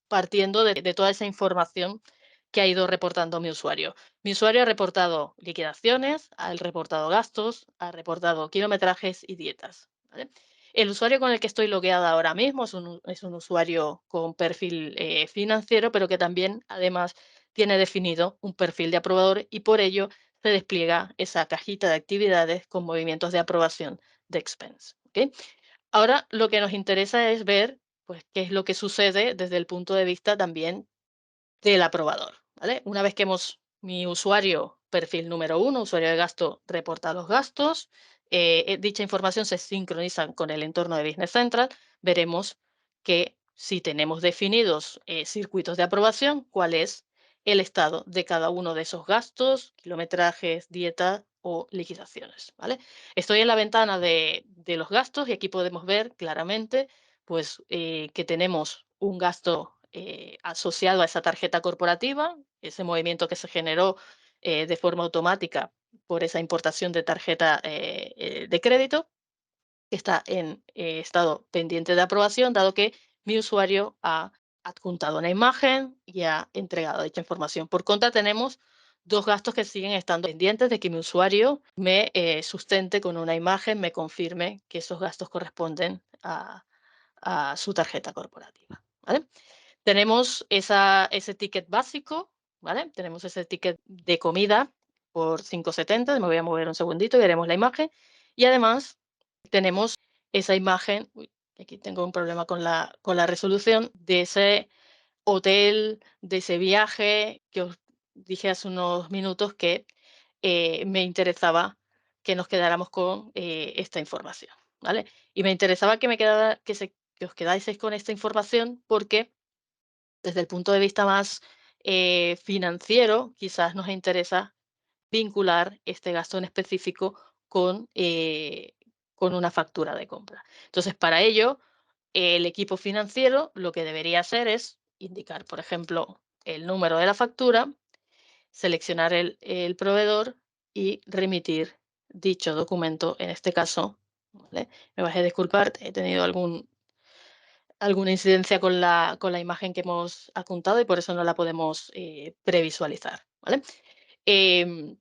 partiendo de toda esa información que ha ido reportando mi usuario? Mi usuario ha reportado liquidaciones, ha reportado gastos, ha reportado kilometrajes y dietas. ¿Vale? El usuario con el que estoy logueada ahora mismo es un usuario con perfil financiero, pero que también además tiene definido un perfil de aprobador y por ello se despliega esa cajita de actividades con movimientos de aprobación de expense. ¿Ok? Ahora lo que nos interesa es ver, pues, qué es lo que sucede desde el punto de vista también del aprobador, ¿vale? Una vez que mi usuario, perfil número uno, usuario de gasto, reporta los gastos, dicha información se sincroniza con el entorno de Business Central, veremos que si tenemos definidos circuitos de aprobación, cuál es el estado de cada uno de esos gastos, kilometrajes, dieta o liquidaciones, ¿vale? Estoy en la ventana de los gastos y aquí podemos ver claramente pues, que tenemos un gasto asociado a esa tarjeta corporativa, ese movimiento que se generó de forma automática por esa importación de tarjeta de crédito, que está en estado pendiente de aprobación, dado que mi usuario ha adjuntado una imagen y ha entregado dicha información. Por contra, tenemos dos gastos que siguen estando pendientes de que mi usuario me sustente con una imagen, me confirme que esos gastos corresponden a su tarjeta corporativa. ¿Vale? Tenemos ese ticket básico, ¿vale? Tenemos ese ticket de comida por 5,70. Me voy a mover un segundito y veremos la imagen. Y además tenemos esa imagen, uy, aquí tengo un problema con la resolución, de ese hotel, de ese viaje que os dije hace unos minutos que me interesaba que nos quedáramos con esta información, ¿vale? Y me interesaba que, me quedara, que os quedáis con esta información porque desde el punto de vista más financiero, quizás nos interesa vincular este gasto en específico con una factura de compra. Entonces, para ello, el equipo financiero lo que debería hacer es indicar, por ejemplo, el número de la factura, seleccionar el proveedor y remitir dicho documento, en este caso, ¿vale? Me vais a disculpar, he tenido alguna incidencia con la imagen que hemos adjuntado y por eso no la podemos previsualizar, ¿vale? Em,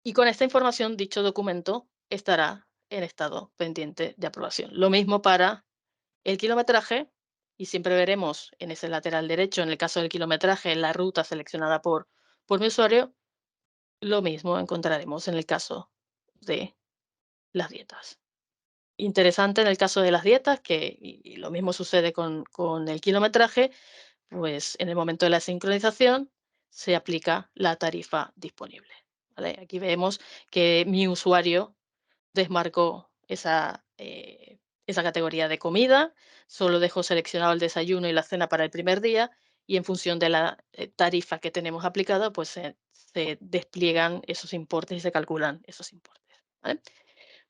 y con esta información, dicho documento estará en estado pendiente de aprobación. Lo mismo para el kilometraje, y siempre veremos en ese lateral derecho, en el caso del kilometraje, la ruta seleccionada por mi usuario. Lo mismo encontraremos en el caso de las dietas. Interesante en el caso de las dietas, que y lo mismo sucede con el kilometraje, pues en el momento de la sincronización se aplica la tarifa disponible. ¿Vale? Aquí vemos que mi usuario desmarcó esa categoría de comida, solo dejó seleccionado el desayuno y la cena para el primer día y en función de la tarifa que tenemos aplicada, pues se despliegan esos importes y se calculan esos importes. ¿Vale?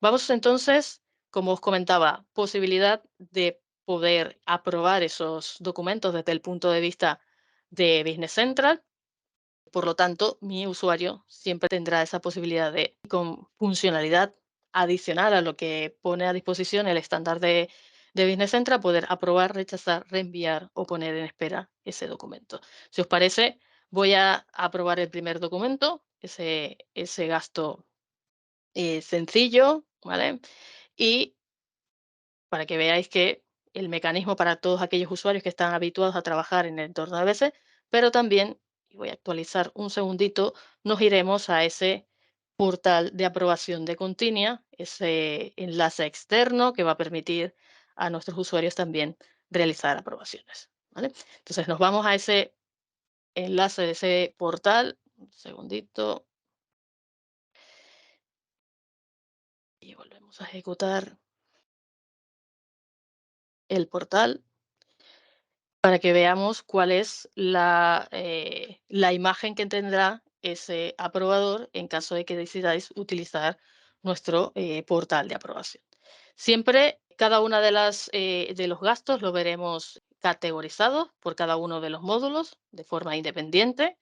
Vamos entonces, como os comentaba, posibilidad de poder aprobar esos documentos desde el punto de vista de Business Central. Por lo tanto, mi usuario siempre tendrá esa posibilidad de, con funcionalidad adicional a lo que pone a disposición el estándar de Business Central, poder aprobar, rechazar, reenviar o poner en espera ese documento. Si os parece, voy a aprobar el primer documento, ese gasto sencillo, ¿vale? Y para que veáis que el mecanismo para todos aquellos usuarios que están habituados a trabajar en el entorno de ABC, pero también, y voy a actualizar un segundito, nos iremos a ese portal de aprobación de Continia, ese enlace externo que va a permitir a nuestros usuarios también realizar aprobaciones. ¿Vale? Entonces nos vamos a ese enlace de ese portal, un segundito, y volvemos a ejecutar. el portal para que veamos cuál es la imagen que tendrá ese aprobador en caso de que decidáis utilizar nuestro portal de aprobación. Siempre cada una de los gastos lo veremos categorizados por cada uno de los módulos de forma independiente.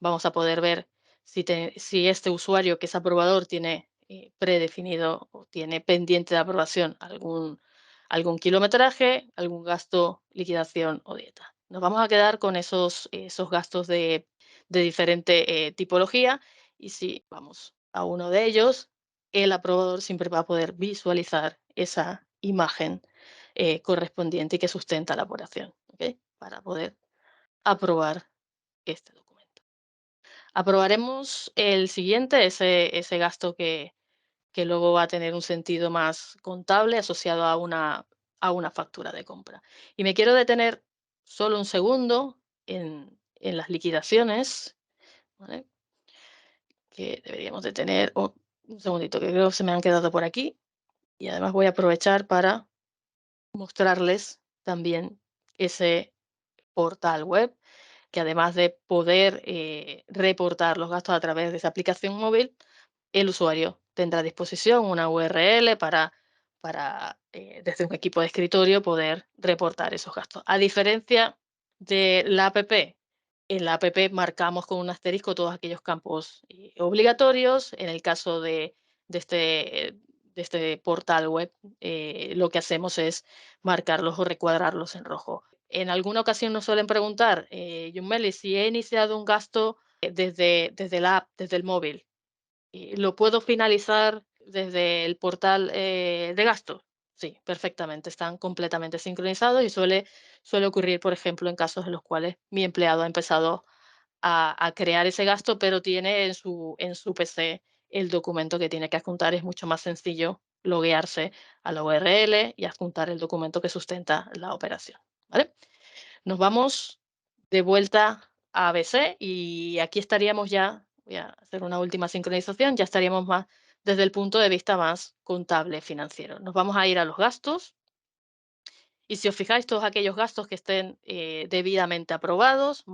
Vamos a poder ver si este usuario que es aprobador tiene predefinido o tiene pendiente de aprobación algún kilometraje, algún gasto, liquidación o dieta. Nos vamos a quedar con esos gastos de diferente tipología y si vamos a uno de ellos, el aprobador siempre va a poder visualizar esa imagen correspondiente y que sustenta la aprobación, ¿ok? Para poder aprobar este documento. Aprobaremos el siguiente, ese gasto que luego va a tener un sentido más contable asociado a una factura de compra. Y me quiero detener solo un segundo en las liquidaciones, ¿vale? Que deberíamos de tener, un segundito, que creo que se me han quedado por aquí. Y además voy a aprovechar para mostrarles también ese portal web que además de poder reportar los gastos a través de esa aplicación móvil, el usuario tendrá a disposición una URL para desde un equipo de escritorio poder reportar esos gastos. A diferencia de la app, en la app marcamos con un asterisco todos aquellos campos obligatorios. En el caso de este portal web, lo que hacemos es marcarlos o recuadrarlos en rojo. En alguna ocasión nos suelen preguntar, Yumeli, si he iniciado un gasto desde la app, desde el móvil, ¿lo puedo finalizar desde el portal de gastos? Sí, perfectamente, están completamente sincronizados y suele ocurrir, por ejemplo, en casos en los cuales mi empleado ha empezado a crear ese gasto, pero tiene en su PC el documento que tiene que adjuntar. Es mucho más sencillo loguearse a la URL y adjuntar el documento que sustenta la operación. ¿Vale? Nos vamos de vuelta a ABC y aquí estaríamos ya, voy a hacer una última sincronización, ya estaríamos más desde el punto de vista más contable financiero. Nos vamos a ir a los gastos y si os fijáis, todos aquellos gastos que estén debidamente aprobados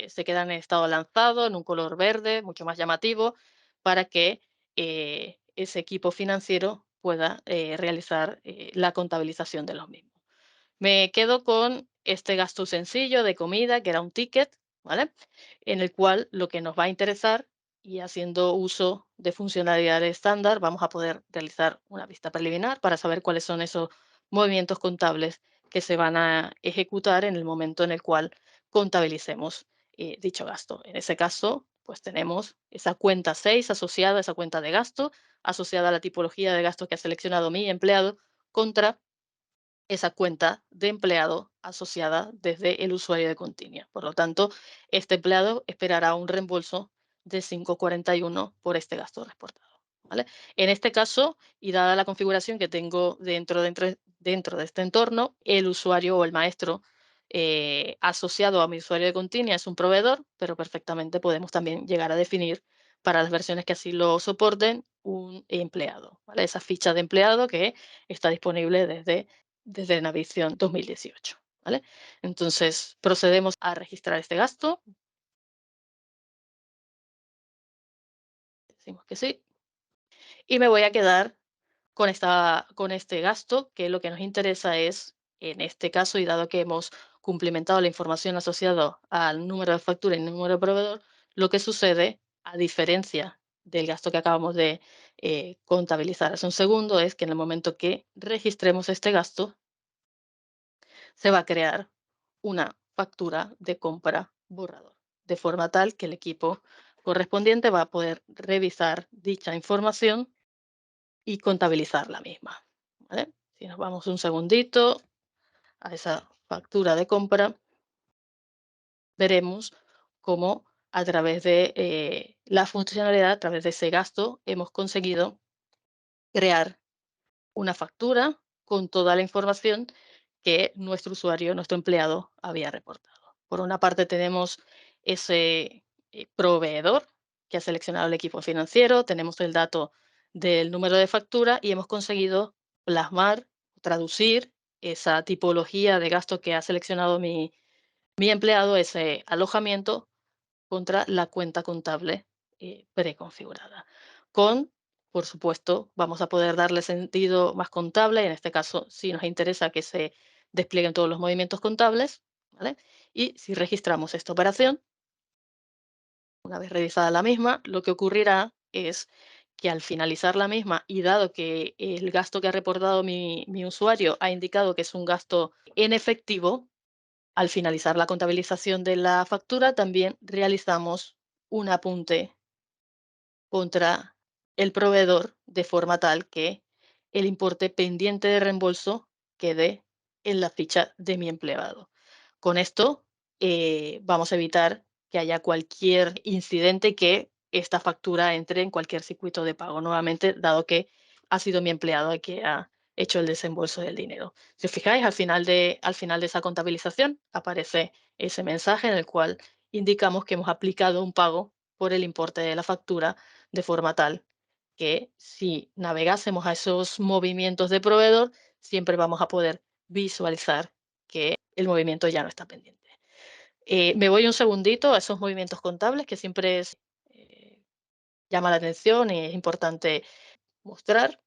se quedan en estado lanzado, en un color verde, mucho más llamativo, para que ese equipo financiero pueda realizar la contabilización de los mismos. Me quedo con este gasto sencillo de comida, que era un ticket, ¿vale? En el cual lo que nos va a interesar y haciendo uso de funcionalidades estándar, vamos a poder realizar una vista preliminar para saber cuáles son esos movimientos contables que se van a ejecutar en el momento en el cual contabilicemos dicho gasto. En ese caso, pues tenemos esa cuenta 6 asociada, esa cuenta de gasto, asociada a la tipología de gasto que ha seleccionado mi empleado contra esa cuenta de empleado asociada desde el usuario de Continia. Por lo tanto, este empleado esperará un reembolso de 5,41 por este gasto reportado. ¿Vale? En este caso, y dada la configuración que tengo dentro de este entorno, el usuario o el maestro asociado a mi usuario de Continia es un proveedor, pero perfectamente podemos también llegar a definir para las versiones que así lo soporten un empleado. ¿Vale? Esa ficha de empleado que está disponible desde Navision 2018, ¿vale? Entonces, procedemos a registrar este gasto. Decimos que sí. Y me voy a quedar con este gasto, que lo que nos interesa es, en este caso, y dado que hemos cumplimentado la información asociada al número de factura y el número de proveedor, lo que sucede, a diferencia del gasto que acabamos de contabilizar hace un segundo, es que en el momento que registremos este gasto, se va a crear una factura de compra borrador, de forma tal que el equipo correspondiente va a poder revisar dicha información y contabilizar la misma. ¿Vale? Si nos vamos un segundito a esa factura de compra, veremos cómo a través de la funcionalidad, a través de ese gasto, hemos conseguido crear una factura con toda la información que nuestro usuario, nuestro empleado había reportado. Por una parte tenemos ese proveedor que ha seleccionado el equipo financiero, tenemos el dato del número de factura y hemos conseguido plasmar, traducir esa tipología de gasto que ha seleccionado mi empleado, ese alojamiento, contra la cuenta contable preconfigurada. Por supuesto, vamos a poder darle sentido más contable, en este caso, si nos interesa que se desplieguen todos los movimientos contables, ¿vale? Y si registramos esta operación, una vez revisada la misma, lo que ocurrirá es que al finalizar la misma y dado que el gasto que ha reportado mi usuario ha indicado que es un gasto en efectivo, al finalizar la contabilización de la factura también realizamos un apunte contra el proveedor de forma tal que el importe pendiente de reembolso quede en la ficha de mi empleado. Con esto vamos a evitar que haya cualquier incidente que esta factura entre en cualquier circuito de pago nuevamente, dado que ha sido mi empleado el que ha hecho el desembolso del dinero. Si os fijáis, al final de esa contabilización aparece ese mensaje en el cual indicamos que hemos aplicado un pago por el importe de la factura de forma tal que si navegásemos a esos movimientos de proveedor, siempre vamos a poder visualizar que el movimiento ya no está pendiente. Me voy un segundito a esos movimientos contables que siempre llama la atención y es importante mostrar.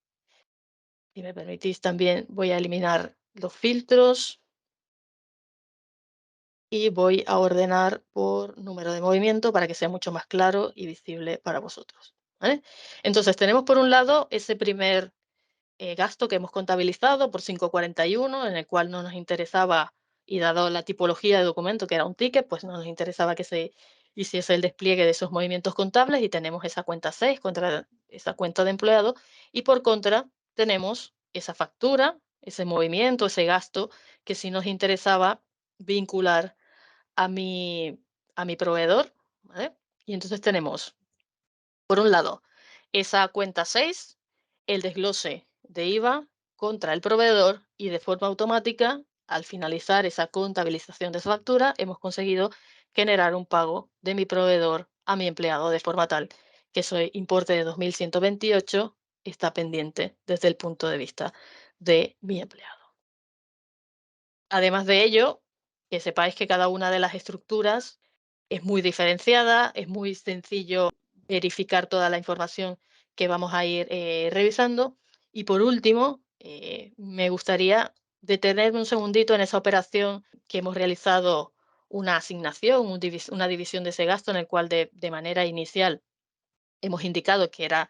Si me permitís también voy a eliminar los filtros y voy a ordenar por número de movimiento para que sea mucho más claro y visible para vosotros, ¿vale? Entonces tenemos por un lado ese primer gasto que hemos contabilizado por 5,41, en el cual no nos interesaba, y dado la tipología de documento que era un ticket, pues no nos interesaba que se hiciese el despliegue de esos movimientos contables y tenemos esa cuenta 6 contra esa cuenta de empleado y por contra tenemos esa factura, ese movimiento, ese gasto que sí nos interesaba vincular a mi proveedor, ¿vale? Y entonces tenemos por un lado, esa cuenta 6, el desglose de IVA contra el proveedor y de forma automática, al finalizar esa contabilización de esa factura, hemos conseguido generar un pago de mi proveedor a mi empleado de forma tal que ese importe de 2.128 está pendiente desde el punto de vista de mi empleado. Además de ello, que sepáis que cada una de las estructuras es muy diferenciada, es muy sencillo verificar toda la información que vamos a ir revisando. Y por último, me gustaría detenerme un segundito en esa operación que hemos realizado una asignación, una división de ese gasto en el cual de manera inicial hemos indicado que era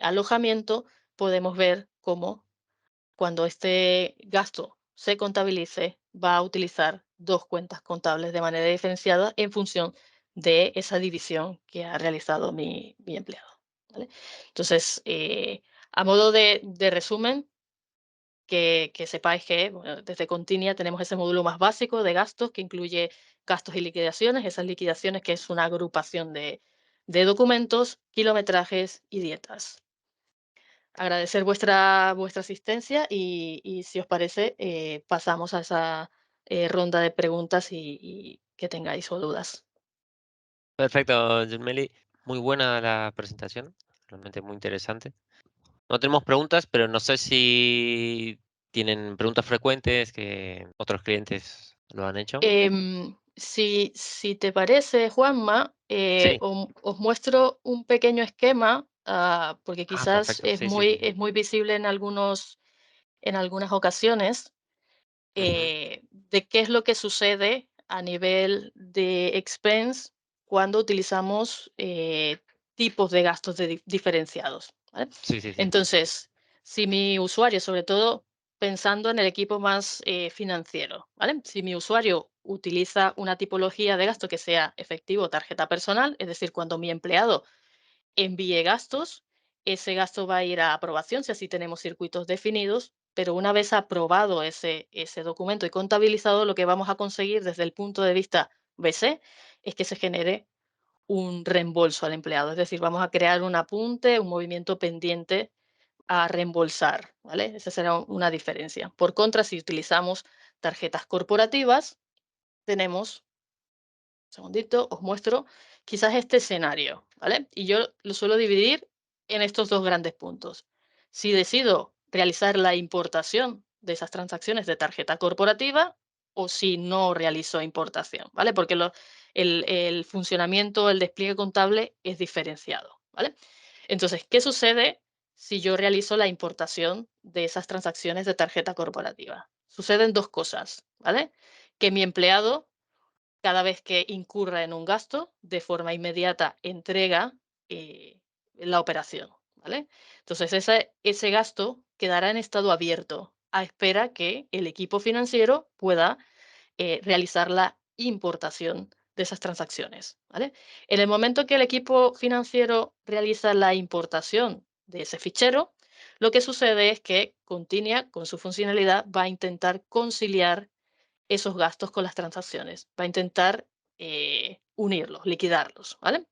alojamiento. Podemos ver cómo cuando este gasto se contabilice, va a utilizar dos cuentas contables de manera diferenciada en función de esa división que ha realizado mi empleado, ¿vale? Entonces, a modo de resumen, que sepáis que bueno, desde Continia tenemos ese módulo más básico de gastos que incluye gastos y liquidaciones, esas liquidaciones que es una agrupación de documentos, kilometrajes y dietas. Agradecer vuestra asistencia y si os parece, pasamos a esa ronda de preguntas y que tengáis o dudas. Perfecto, Yumeli. Muy buena la presentación, realmente muy interesante. No tenemos preguntas, pero no sé si tienen preguntas frecuentes que otros clientes lo han hecho. Si te parece, Juanma, Sí. os muestro un pequeño esquema, porque Ah, quizás perfecto. Sí, sí, sí, sí. es muy visible en algunas ocasiones. Ujú. De qué es lo que sucede a nivel de expense cuando utilizamos tipos de gastos diferenciados, ¿vale? Sí, sí, sí. Entonces, si mi usuario, sobre todo pensando en el equipo más financiero, ¿vale? Si mi usuario utiliza una tipología de gasto que sea efectivo o tarjeta personal, es decir, cuando mi empleado envíe gastos, ese gasto va a ir a aprobación si así tenemos circuitos definidos, pero una vez aprobado ese documento y contabilizado, lo que vamos a conseguir desde el punto de vista BC es que se genere un reembolso al empleado, es decir, vamos a crear un apunte, un movimiento pendiente a reembolsar, ¿vale? Esa será una diferencia. Por contra, si utilizamos tarjetas corporativas, tenemos segundito, os muestro quizás este escenario, ¿vale? Y yo lo suelo dividir en estos dos grandes puntos. Si decido realizar la importación de esas transacciones de tarjeta corporativa o si no realizó importación, ¿vale? Porque el funcionamiento, el despliegue contable es diferenciado, ¿vale? Entonces, ¿qué sucede si yo realizo la importación de esas transacciones de tarjeta corporativa? Suceden dos cosas, ¿vale? Que mi empleado, cada vez que incurra en un gasto, de forma inmediata entrega la operación, ¿vale? Entonces, ese gasto quedará en estado abierto a espera que el equipo financiero pueda realizar la importación de esas transacciones, ¿vale? En el momento que el equipo financiero realiza la importación de ese fichero, lo que sucede es que Continia, con su funcionalidad, va a intentar conciliar esos gastos con las transacciones, va a intentar unirlos, liquidarlos, ¿vale?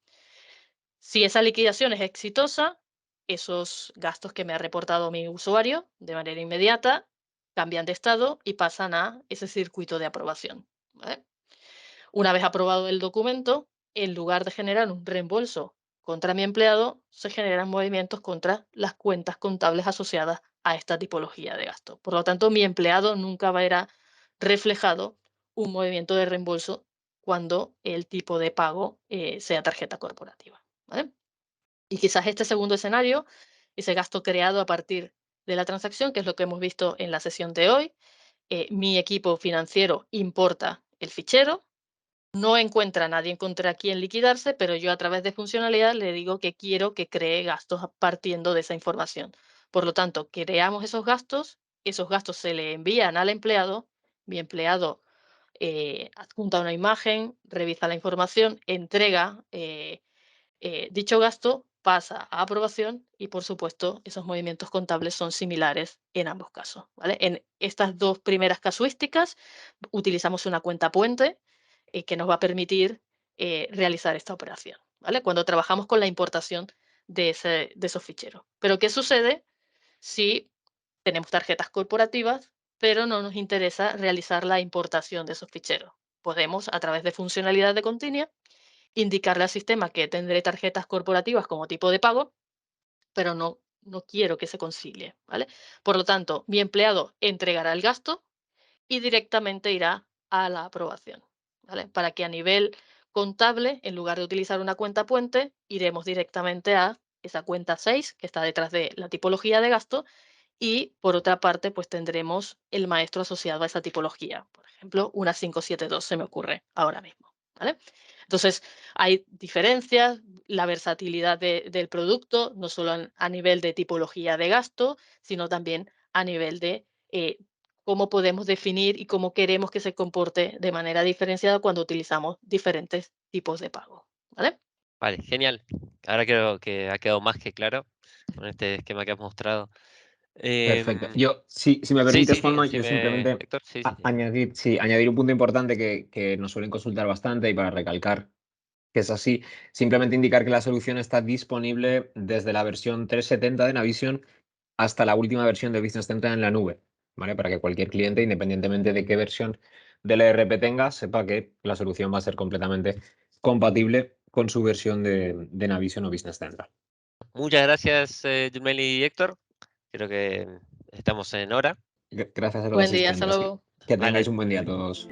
Si esa liquidación es exitosa, esos gastos que me ha reportado mi usuario de manera inmediata cambian de estado y pasan a ese circuito de aprobación, ¿vale? Una vez aprobado el documento, en lugar de generar un reembolso contra mi empleado, se generan movimientos contra las cuentas contables asociadas a esta tipología de gasto. Por lo tanto, mi empleado nunca verá reflejado un movimiento de reembolso cuando el tipo de pago sea tarjeta corporativa, ¿vale? Y quizás este segundo escenario, ese gasto creado a partir de la transacción, que es lo que hemos visto en la sesión de hoy, mi equipo financiero importa el fichero, no encuentra a nadie contra quien liquidarse, pero yo a través de funcionalidad le digo que quiero que cree gastos partiendo de esa información. Por lo tanto, creamos esos gastos se le envían al empleado, mi empleado adjunta una imagen, revisa la información, entrega dicho gasto, pasa a aprobación y, por supuesto, esos movimientos contables son similares en ambos casos, ¿vale? En estas dos primeras casuísticas utilizamos una cuenta puente que nos va a permitir realizar esta operación, ¿vale? Cuando trabajamos con la importación de esos ficheros. Pero, ¿qué sucede si tenemos tarjetas corporativas, pero no nos interesa realizar la importación de esos ficheros? Podemos, a través de funcionalidad de Continia, indicarle al sistema que tendré tarjetas corporativas como tipo de pago, pero no quiero que se concilie, ¿vale? Por lo tanto, mi empleado entregará el gasto y directamente irá a la aprobación, ¿vale? Para que a nivel contable, en lugar de utilizar una cuenta puente, iremos directamente a esa cuenta 6 que está detrás de la tipología de gasto y, por otra parte, pues tendremos el maestro asociado a esa tipología. Por ejemplo, una 572 se me ocurre ahora mismo, ¿vale? Entonces, hay diferencias, la versatilidad del producto, no solo a nivel de tipología de gasto, sino también a nivel de cómo podemos definir y cómo queremos que se comporte de manera diferenciada cuando utilizamos diferentes tipos de pago, ¿vale? Vale, genial. Ahora creo que ha quedado más que claro con este esquema que has mostrado. Perfecto. Em, Yo, si me sí, permites, sí, Juanma, yo decime, simplemente Héctor. Sí, sí, sí. añadir un punto importante que nos suelen consultar bastante y para recalcar que es así, simplemente indicar que la solución está disponible desde la versión 370 de Navision hasta la última versión de Business Central en la nube, ¿vale? Para que cualquier cliente, independientemente de qué versión del ERP tenga, sepa que la solución va a ser completamente compatible con su versión de Navision o Business Central. Muchas gracias, Yumeli y Héctor. Creo que estamos en hora. Gracias a todos los Buen día, hasta asistentes. luego. Que tengáis Vale. un buen día a todos.